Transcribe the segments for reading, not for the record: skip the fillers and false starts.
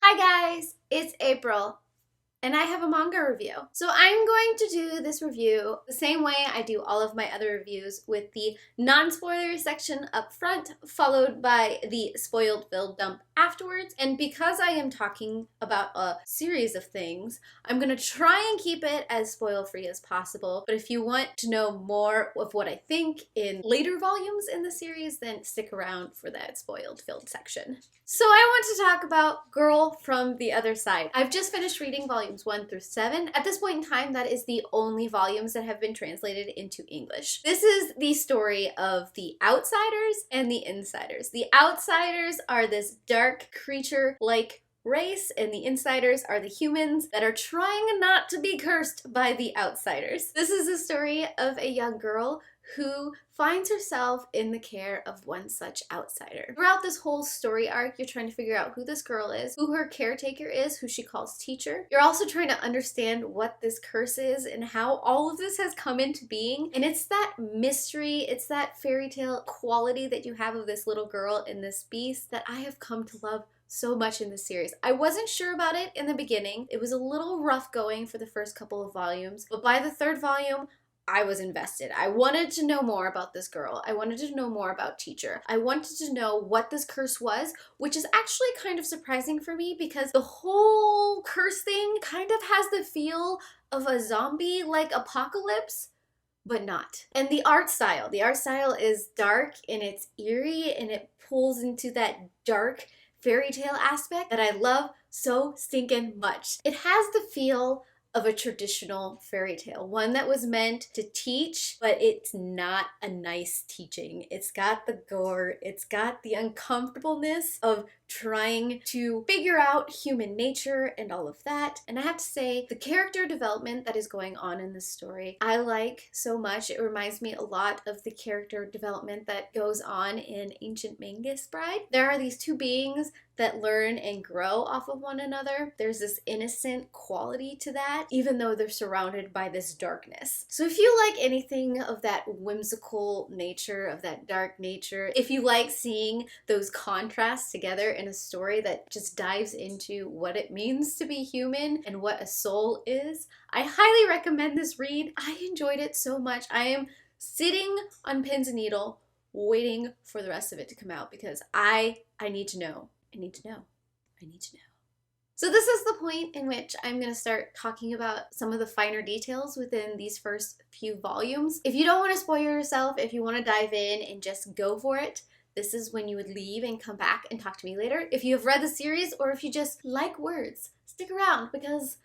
Hi guys, it's April, and I have a manga review. So I'm going to do this review the same way I do all of my other reviews, with the non-spoiler section up front, followed by the spoiled filled dump afterwards. And because I am talking about a series of things, I'm gonna try and keep it as spoil-free as possible. But if you want to know more of what I think in later volumes in the series, then stick around for that spoiled filled section. So I want to talk about Girl from the Other Side. I've just finished reading volumes 1 through 7. At this point in time, that is the only volumes that have been translated into English. This is the story of the outsiders and the insiders. The outsiders are this dark creature-like race, and the insiders are the humans that are trying not to be cursed by the outsiders. This is the story of a young girl who finds herself in the care of one such outsider. Throughout this whole story arc, you're trying to figure out who this girl is, who her caretaker is, who she calls teacher. You're also trying to understand what this curse is and how all of this has come into being. And it's that mystery, it's that fairy tale quality that you have of this little girl and this beast that I have come to love so much in this series. I wasn't sure about it in the beginning. It was a little rough going for the first couple of volumes, but by the third volume, I was invested. I wanted to know more about this girl. I wanted to know more about teacher. I wanted to know what this curse was, which is actually kind of surprising for me because the whole curse thing kind of has the feel of a zombie-like apocalypse, but not. And the art style is dark and it's eerie and it pulls into that dark fairy tale aspect that I love so stinking much. It has the feel of a traditional fairy tale, one that was meant to teach, but it's not a nice teaching. It's got the gore, it's got the uncomfortableness of trying to figure out human nature and all of that. And I have to say, the character development that is going on in this story, I like so much. It reminds me a lot of the character development that goes on in Ancient Magus Bride. There are these two beings that learn and grow off of one another. There's this innocent quality to that, even though they're surrounded by this darkness. So if you like anything of that whimsical nature, of that dark nature, if you like seeing those contrasts together in a story that just dives into what it means to be human and what a soul is, I highly recommend this read. I enjoyed it so much. I am sitting on pins and needle waiting for the rest of it to come out because I need to know. I need to know. I need to know. So this is the point in which I'm going to start talking about some of the finer details within these first few volumes. If you don't want to spoil yourself, if you want to dive in and just go for it, this is when you would leave and come back and talk to me later. If you have read the series or if you just like words, stick around because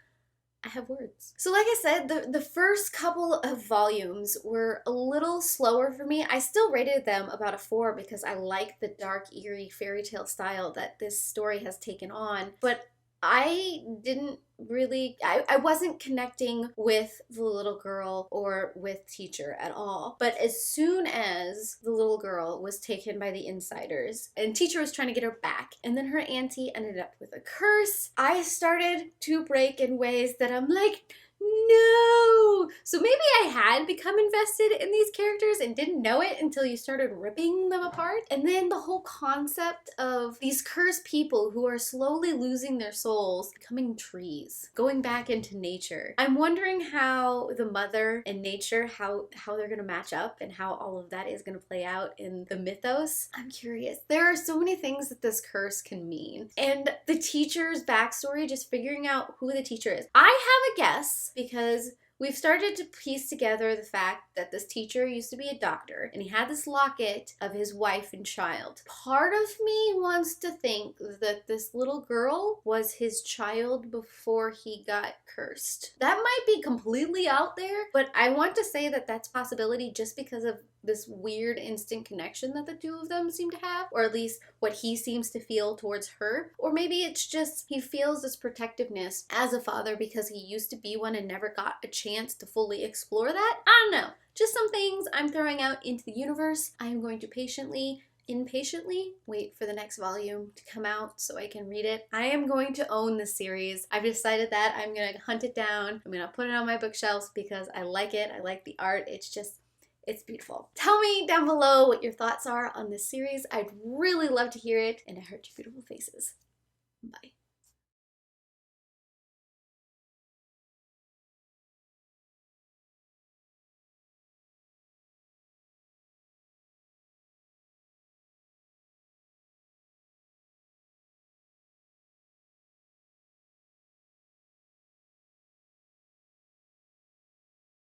I have words. So like I said, the first couple of volumes were a little slower for me. I still rated them about a 4 because I like the dark, eerie fairy tale style that this story has taken on. But I didn't really, I wasn't connecting with the little girl or with teacher at all. But as soon as the little girl was taken by the insiders and teacher was trying to get her back, and then her auntie ended up with a curse, I started to break in ways that I'm like, no! So maybe I had become invested in these characters and didn't know it until you started ripping them apart. And then the whole concept of these cursed people who are slowly losing their souls, becoming trees, going back into nature. I'm wondering how the mother and nature, how they're gonna match up and how all of that is gonna play out in the mythos. I'm curious. There are so many things that this curse can mean. And the teacher's backstory, just figuring out who the teacher is. I have a guess, because we've started to piece together the fact that this teacher used to be a doctor and he had this locket of his wife and child. Part of me wants to think that this little girl was his child before he got cursed. That might be completely out there, but I want to say that that's a possibility just because of this weird instant connection that the two of them seem to have, or at least what he seems to feel towards her. Or maybe it's just he feels this protectiveness as a father because he used to be one and never got a chance to fully explore that. I don't know. Just some things I'm throwing out into the universe. I am going to impatiently wait for the next volume to come out so I can read it. I am going to own this series. I've decided that I'm gonna hunt it down. I'm gonna put it on my bookshelves because I like it. I like the art. It's beautiful. Tell me down below what your thoughts are on this series. I'd really love to hear it, and I heart your beautiful faces. Bye.